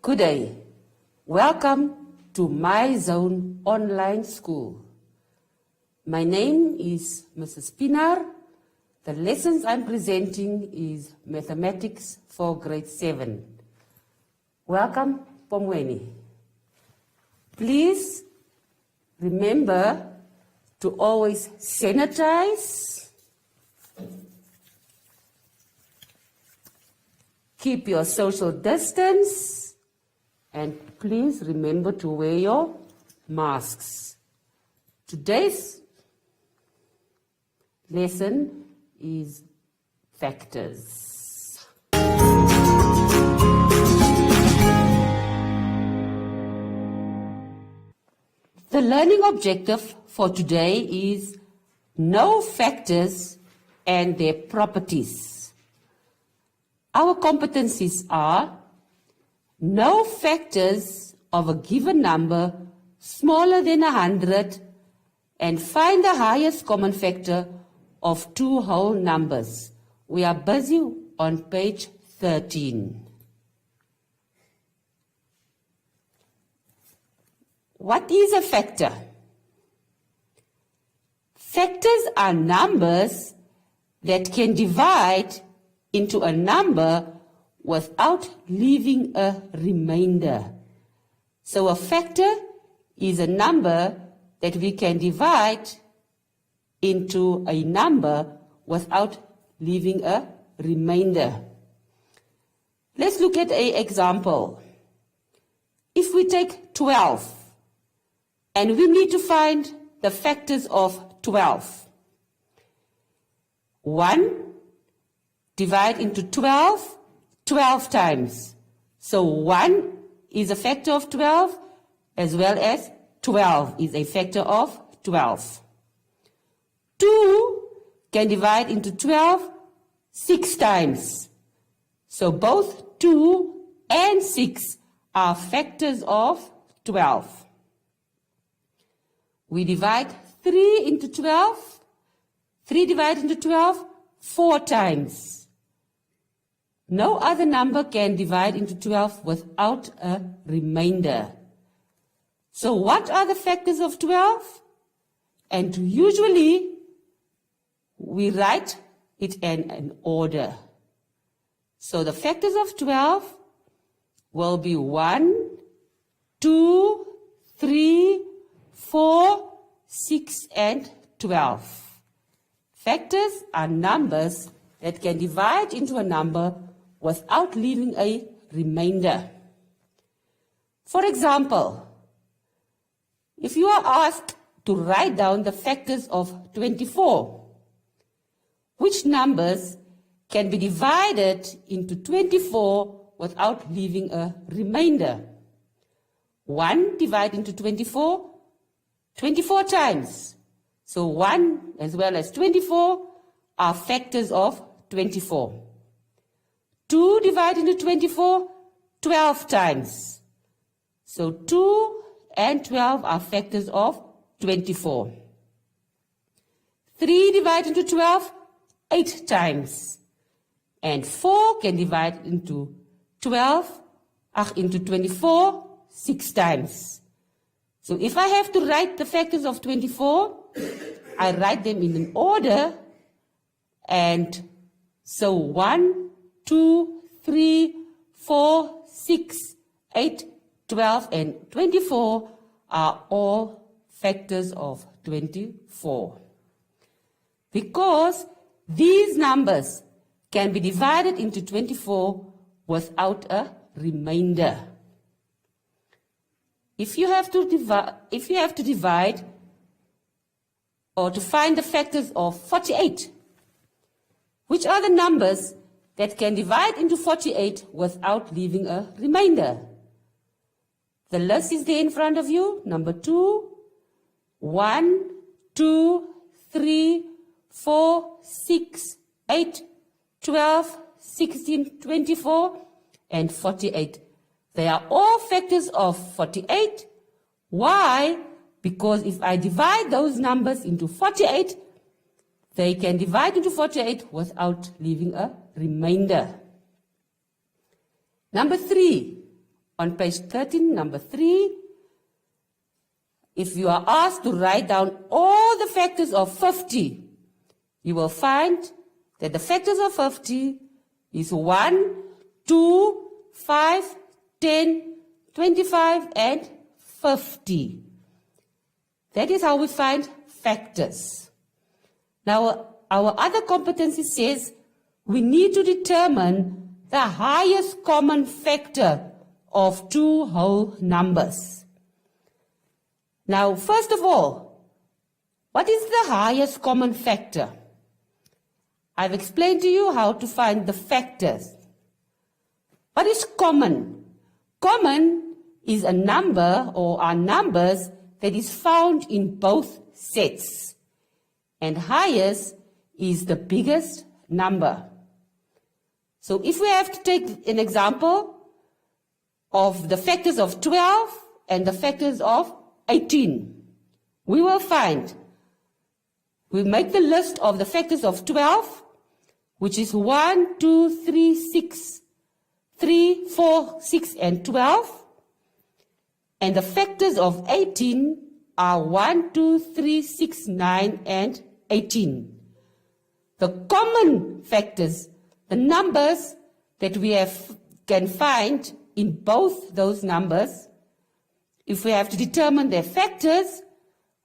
Good day. Welcome to My Zone Online School. My name is Mrs. Pinar. The lessons I'm presenting is Mathematics for Grade 7. Welcome, Pomweni. Please remember to always sanitize, keep your social distance, and please remember to wear your masks. Today's lesson is factors. The learning objective for today is know factors and their properties. Our competencies are know factors of a given number smaller than 100 and find the highest common factor of two whole numbers. We are busy on page 13. What is a factor? Factors are numbers that can divide into a number without leaving a remainder. So a factor is a number that we can divide into a number without leaving a remainder. Let's look at an example. If we take 12 and we need to find the factors of 12. 1 divide into 12 times. So 1 is a factor of 12 as well as 12 is a factor of 12. 2 can divide into 12 6 times. So both 2 and 6 are factors of 12. We divide 3 into 12. 3 divided into 12 4 times. No other number can divide into 12 without a remainder. So what are the factors of 12? And usually we write it in an order. So the factors of 12 will be 1, 2, 3, 4, 6, and 12. Factors are numbers that can divide into a number without leaving a remainder. For example, if you are asked to write down the factors of 24, which numbers can be divided into 24 without leaving a remainder? 1 divided into 24 times. So 1 as well as 24 are factors of 24. 2 divided into 24 12 times. So 2 and 12 are factors of 24. 3 divided into 12 8 times. And 4 can divide into 24 6 times. So if I have to write the factors of 24, I write them in an order. And so 1, 2, 3, 4, 6, 8, 12, and 24 are all factors of 24. Because these numbers can be divided into 24 without a remainder. If you have to divide or to find the factors of 48, which are the numbers that can divide into 48 without leaving a remainder? The list is there in front of you. Number 2, 1, 2, 3, 4, 6, 8, 12, 16, 24, and 48. They are all factors of 48. Why? Because if I divide those numbers into 48, they can divide into 48 without leaving a remainder. Number 3, On page 13, number 3, if you are asked to write down all the factors of 50, you will find that the factors of 50 is 1, 2, 5, 10, 25, and 50. That is how we find factors. Now, our other competency says we need to determine the highest common factor of two whole numbers. Now, first of all, what is the highest common factor? I've explained to you how to find the factors. What is common? Common is a number or are numbers that is found in both sets. And highest is the biggest number. So if we have to take an example of the factors of 12 and the factors of 18, we will find, we make the list of the factors of 12, which is 1, 2, 3, 6, 3, 4, 6, and 12. And the factors of 18 are 1, 2, 3, 6, 9, and 18. The common factors, the numbers that we can find in both those numbers, if we have to determine their factors,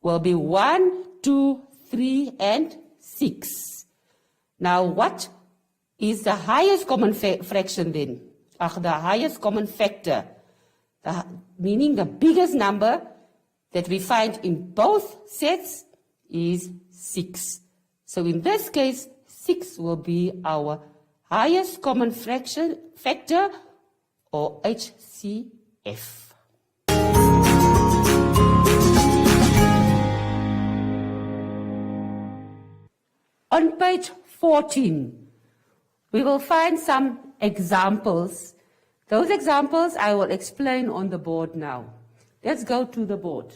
will be 1, 2, 3, and 6. Now, what is the highest common fraction then? The highest common factor, meaning the biggest number that we find in both sets is 6. So in this case, 6 will be our highest common factor, or HCF. On page 14, we will find some examples. Those examples I will explain on the board now. Let's go to the board.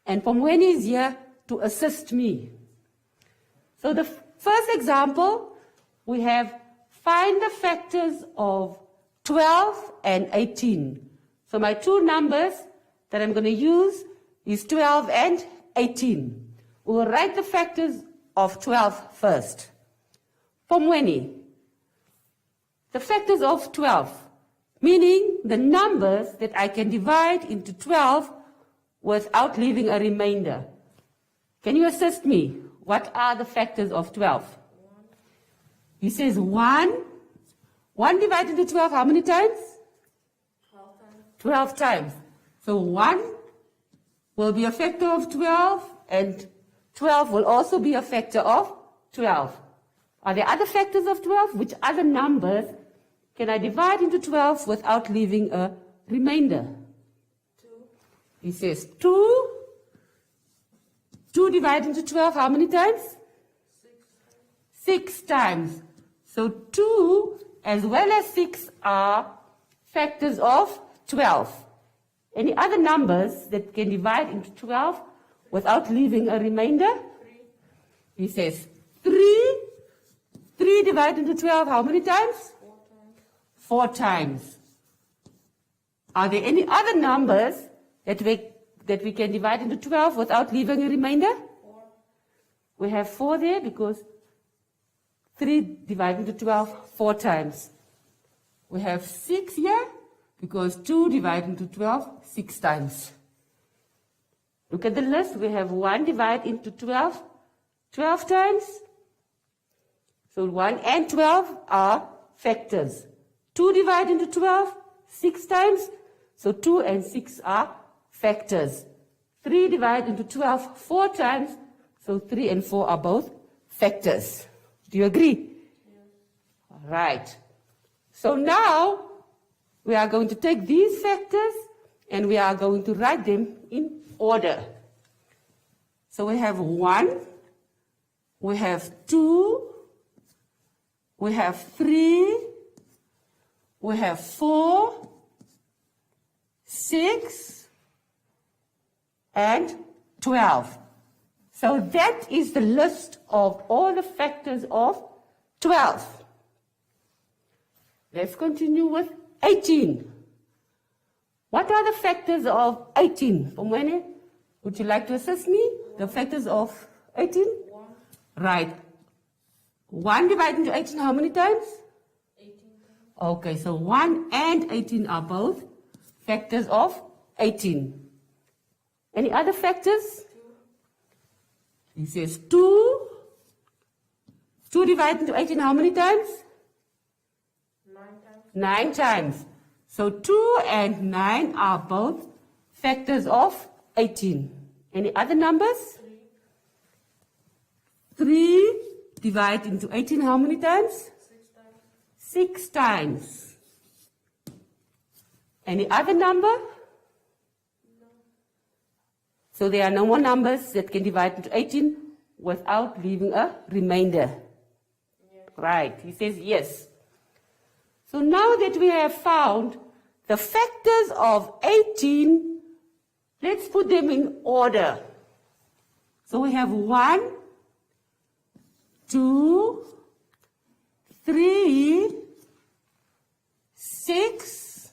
And Pomweni is here to assist me. So the first example, we have find the factors of 12 and 18. So my two numbers that I'm going to use is 12 and 18. We will write the factors of 12 first. Pomweni, the factors of 12, meaning the numbers that I can divide into 12 without leaving a remainder. Can you assist me? What are the factors of 12? He says 1. 1 divided into 12, how many times? 12 times. 12 times. So 1 will be a factor of 12, and 12 will also be a factor of 12. Are there other factors of 12? Which other numbers can I divide into 12 without leaving a remainder? 2. He says 2. 2 divided into 12, how many times? 6. 6 times. So 2 as well as 6 are factors of 12. Any other numbers that can divide into 12 without leaving a remainder? 3. He says 3. 3 divided into 12, how many times? 4 times. 4 times. Are there any other numbers that we can divide into 12 without leaving a remainder? 4. We have 4 there because 3 divided into 12 4 times. We have 6 here because 2 divided into 12 6 times. Look at the list. We have 1 divided into 12 12 times. So 1 and 12 are factors. 2 divided into 12 6 times. So 2 and 6 are factors. 3 divided into 12 4 times. So 3 and 4 are both factors. Do you agree? Yes. All right. So now we are going to take these factors and we are going to write them in order. So we have 1, we have 2, we have 3, we have 4, 6, and 12. So that is the list of all the factors of 12. Let's continue with 18. What are the factors of 18? Pomwene, would you like to assist me? The factors of 18? 1, Right. 1 divided into 18 how many times? 18, Okay, so 1 and 18 are both factors of 18. Any other factors? 2, He says 2. 2 divided into 18 how many times? 9 times, 9 times. So 2 and 9 are both factors of 18. Any other numbers? 3, 3 divided into 18 how many times? 6 times, 6 times. Any other number? So there are no more numbers that can divide into 18 without leaving a remainder. yes, Right, he says yes. So now that we have found the factors of 18, let's put them in order. So we have 1, 2, 3, 6,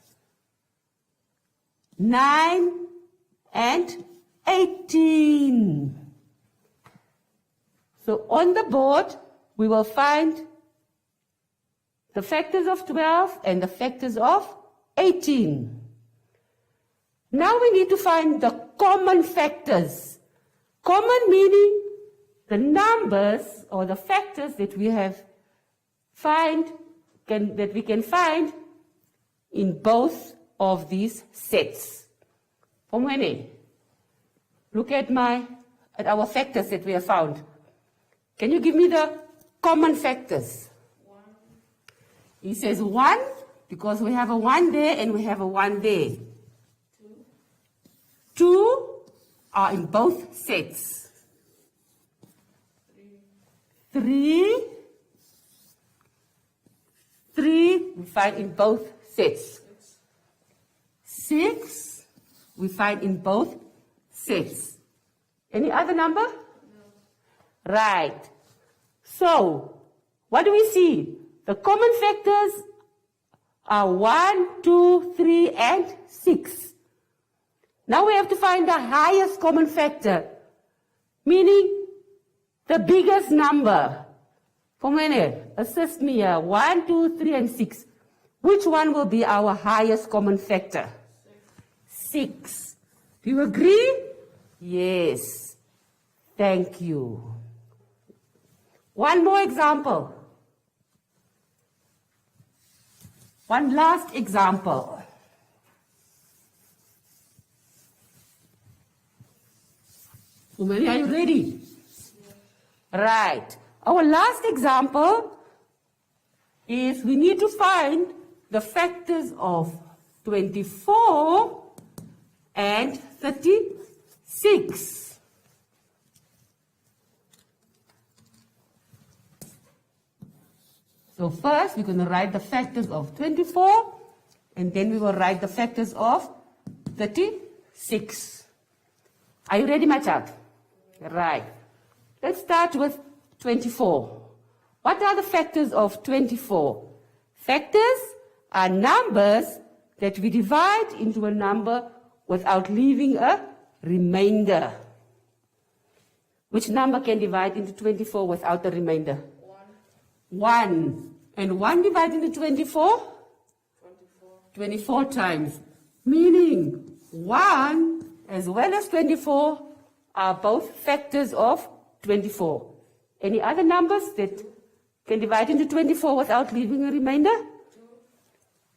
9, and 18. So on the board, we will find the factors of 12 and the factors of 18. Now we need to find the common factors. Common meaning the numbers or the factors that we can find in both of these sets. Pomwene, look at our factors that we have found. Can you give me the common factors? 1, He says 1 because we have a 1 there and we have a 1 there. 2, 2 are in both sets. 3, 3 we find in both sets. 6, 6 we find in both sets. Any other number? no, Right. So, what do we see? The common factors are 1, 2, 3, and 6. Now we have to find the highest common factor, meaning the biggest number. Pomwene, assist me here. 1, 2, 3, and 6. Which one will be our highest common factor? 6. Do you agree? Yes. Thank you. One more example. One last example. Umeli, are you ready? Right. Our last example is we need to find the factors of 24 and 36. So first we're going to write the factors of 24 and then we will write the factors of 36. Are you ready, my child? Right. Let's start with 24. What are the factors of 24? Factors are numbers that we divide into a number without leaving a remainder. Which number can divide into 24 without a remainder? 1. And 1 divided into 24? 24 times. Meaning 1 as well as 24 are both factors of 24. Any other numbers that can divide into 24 without leaving a remainder?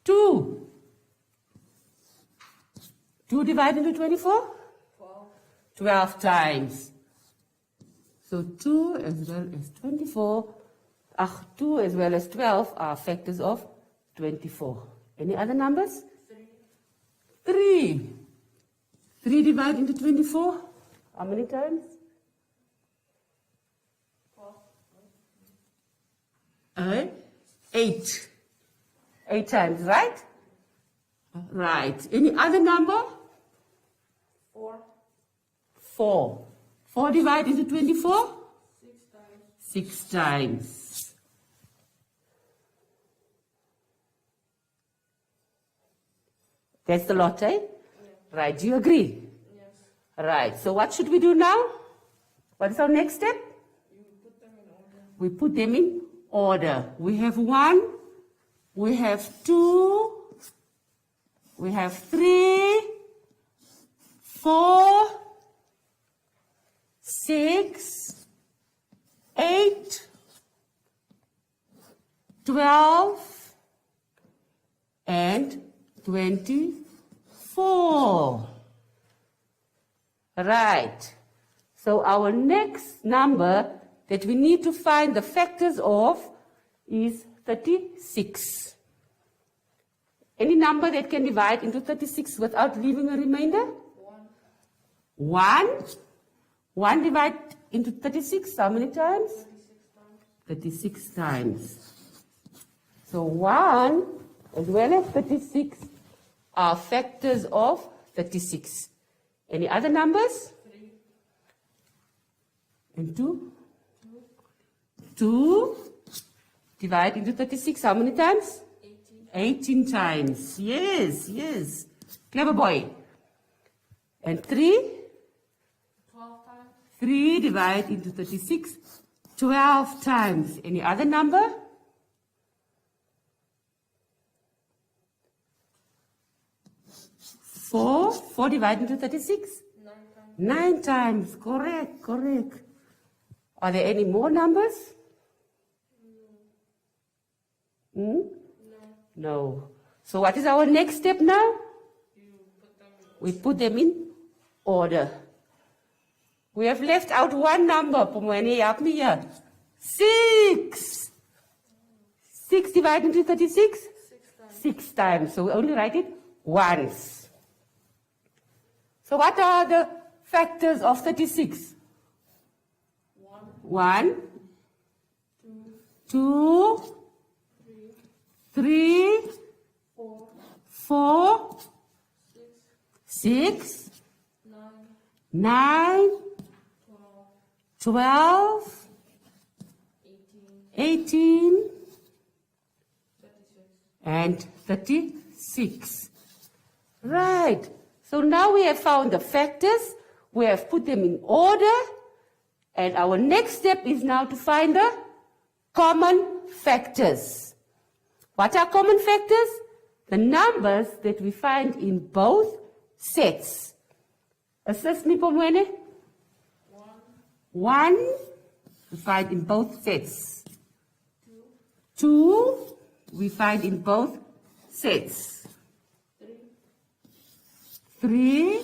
2. 2 divided into 24? 12 times. So 2 as well as 24, 2 as well as 12 are factors of 24. Any other numbers? 3. 3 divided into 24? How many times? 8. 8 times, right? Right. Any other number? 4, 4. 4 divided into 24? 6 times, 6 times. That's the lot, eh? Right, do you agree? Yes. Right, so what should we do now? What is our next step? You put them in order. We put them in order. We have 1, we have 2, we have 3, 4, 6, 8, 12, and 24. Right. So our next number that we need to find the factors of is 36. Any number that can divide into 36 without leaving a remainder? 1. 1 divide into 36, how many times? 36 times. So 1 as well as 36 are factors of 36. Any other numbers? 3. And 2? 2 divide into 36, how many times? 18 times. Yes, yes. Clever boy. And 3? 12 times. 3 divide into 36, 12 times. Any other number? 4. 4 divided into 36? 9 times. 9 times. Correct, correct. Are there any more numbers? Hmm? No. So what is our next step now? We put them in order. We have left out one number. Pumwani, help me here. 6. 6 divided into 36? 6 times. So we only write it once. So what are the factors of 36? 1, 2, 3, 4, 6, 9, 12, 18, and 36. Right. So now we have found the factors, we have put them in order, and our next step is now to find the common factors. What are common factors? The numbers that we find in both sets. Assist me, Pomwene. 1 we find in both sets. 2 we find in both sets. 3,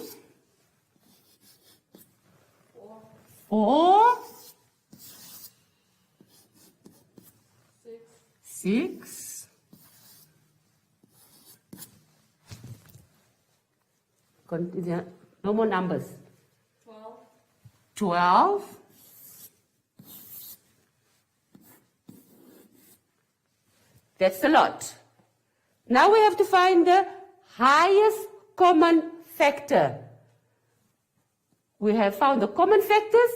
4, 6, no more numbers. 12, 'That's a lot. Now we have to find the highest common factor. We have found the common factors,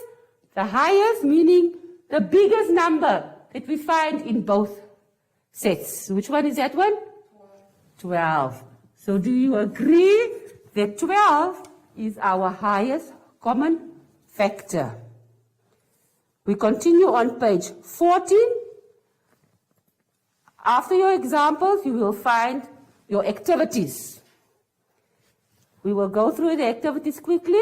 the highest meaning the biggest number that we find in both sets. Which one is that one? 12. So do you agree that 12 is our highest common factor? We continue on page 14. After your examples, you will find your activities. We will go through the activities quickly.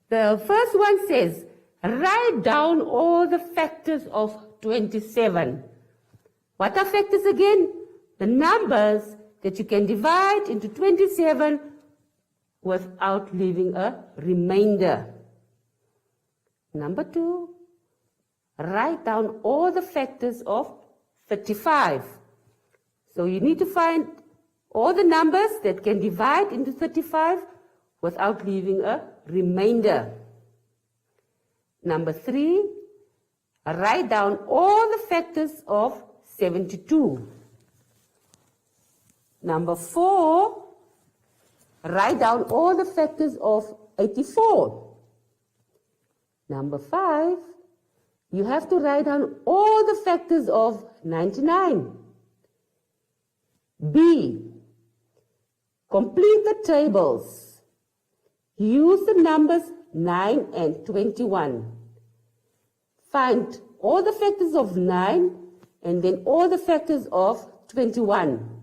The first one says, write down all the factors of 27. What are factors again? The numbers that you can divide into 27 without leaving a remainder. Number 2, write down all the factors of 35. So you need to find all the numbers that can divide into 35 without leaving a remainder. Number 3, write down all the factors of 72. Number 4, write down all the factors of 84. Number 5, you have to write down all the factors of 99. B, Complete the tables. Use the numbers 9 and 21. Find all the factors of 9 and then all the factors of 21.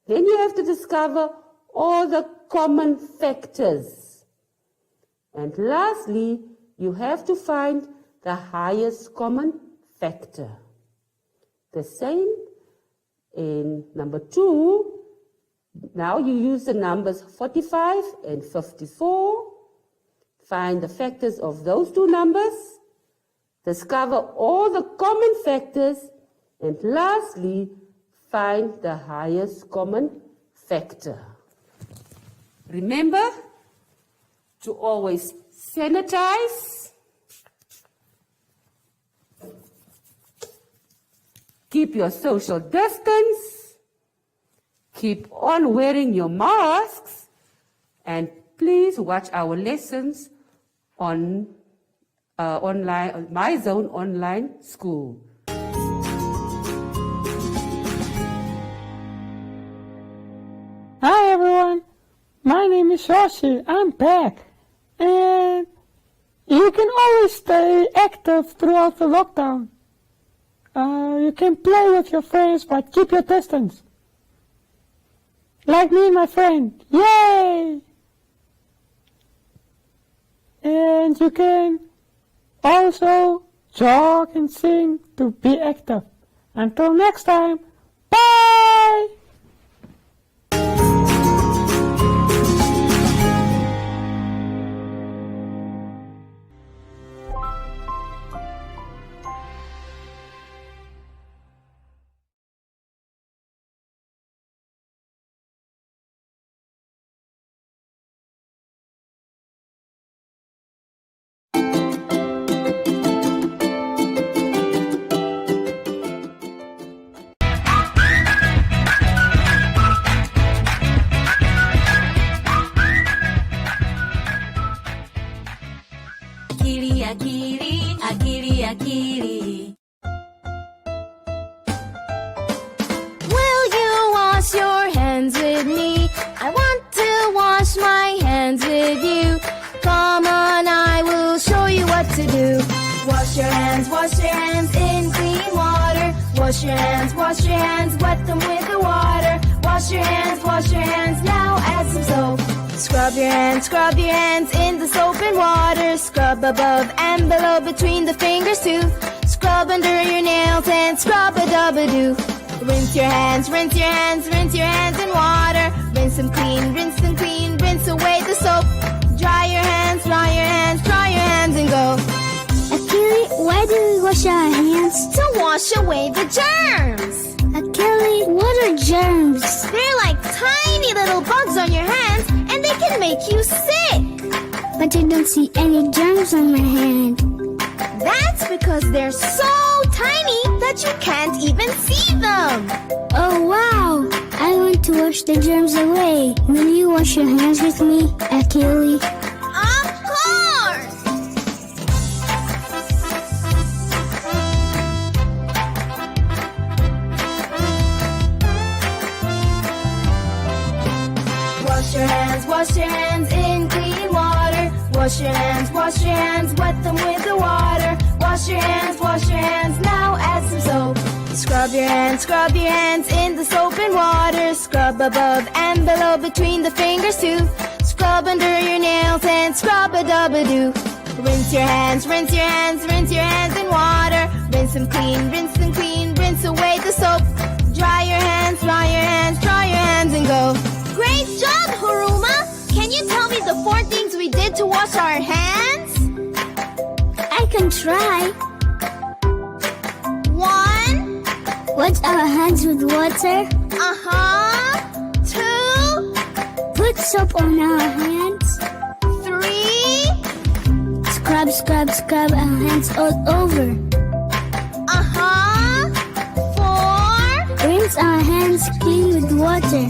Then you have to discover all the common factors. And lastly, you have to find the highest common factor. The same in number 2. Now you use the numbers 45 and 54. Find the factors of those two numbers. Discover all the common factors. And lastly, find the highest common factor. Remember to always sanitize. Keep your social distance. Keep on wearing your masks. And please watch our lessons on online, My Zone Online School. Hi everyone, my name is Joshi, I'm back. And you can always stay active throughout the lockdown. You can play with your friends, but keep your distance. Like me and my friend, yay! And you can also jog and sing to be active. Until next time, bye! Akili, akili. Will you wash your hands with me? I want to wash my hands with you. Come on, I will show you what to do. Wash your hands in clean water. Wash your hands, wet them with the water. Wash your hands, now add some soap. Scrub your hands in the soap and water. Scrub above and below between the fingers too. Scrub under your nails and scrub-a-dub-a-doo. Rinse your hands in water. Rinse them clean, rinse away the soap. Dry your hands and go. Akili, why do we wash our hands? To wash away the germs. Akili, what are germs? They're like tiny little bugs on your hands, and they can make you sick. But I don't see any germs on my hand. That's because they're so tiny that you can't even see them. Oh wow! I want to wash the germs away. Will you wash your hands with me, Akili? Of course! Wash your hands in clean water. Wash your hands, wet them with the water. Wash your hands, now add some soap. Scrub your hands in the soap and water. Scrub above and below between the fingers too. Scrub under your nails and scrub-a-dub-a-doo. Rinse your hands in water. Rinse them clean, rinse away the soap. Dry your hands and go. Great job, Haruma! Can you tell me the 4 things we did to wash our hands? I can try. 1. Wash our hands with water. 2. Put soap on our hands. 3. Scrub our hands all over. 4. Rinse our hands clean with water.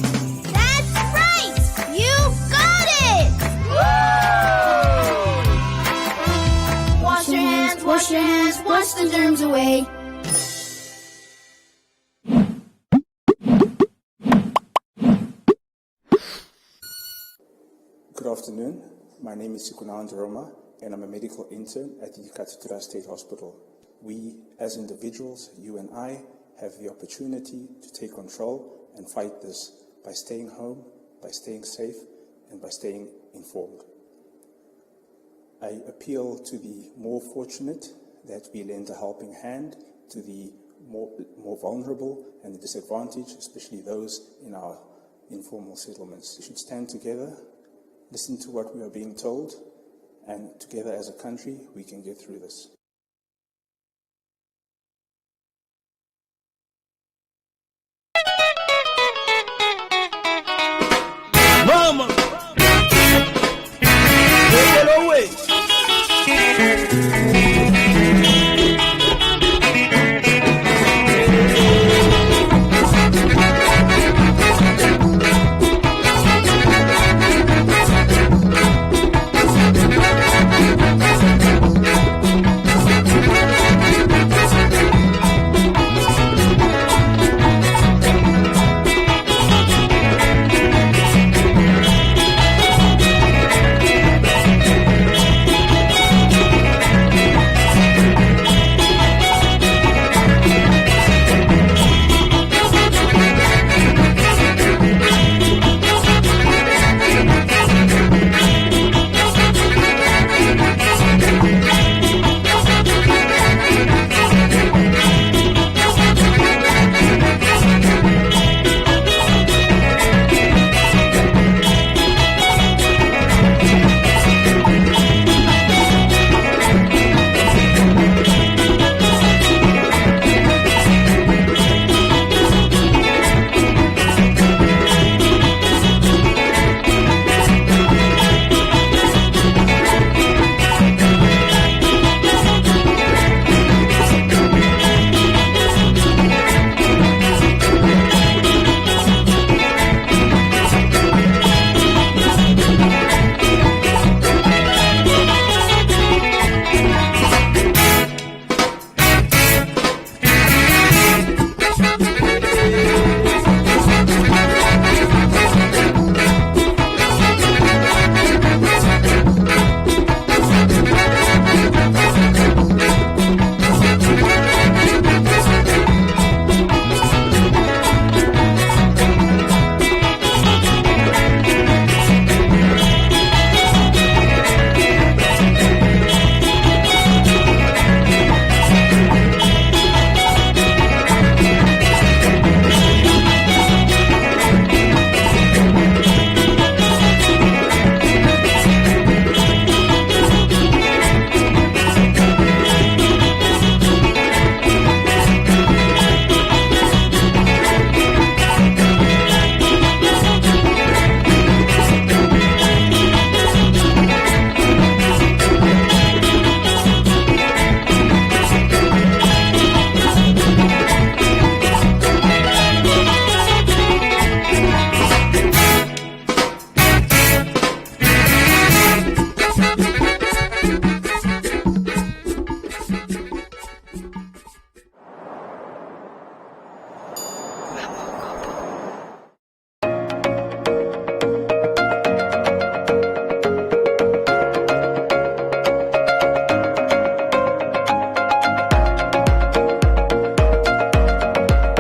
That's right! You got it! Wash your hands, wash the germs away. afternoon. My name is Sikunawan Roma, and I'm a medical intern at the Katutura State Hospital. We, as individuals, you and I, have the opportunity to take control and fight this by staying home, by staying safe, and by staying informed. I appeal to the more fortunate that we lend a helping hand to the more vulnerable and the disadvantaged, especially those in our informal settlements. We should stand together, listen to what we are being told, and together as a country we can get through this.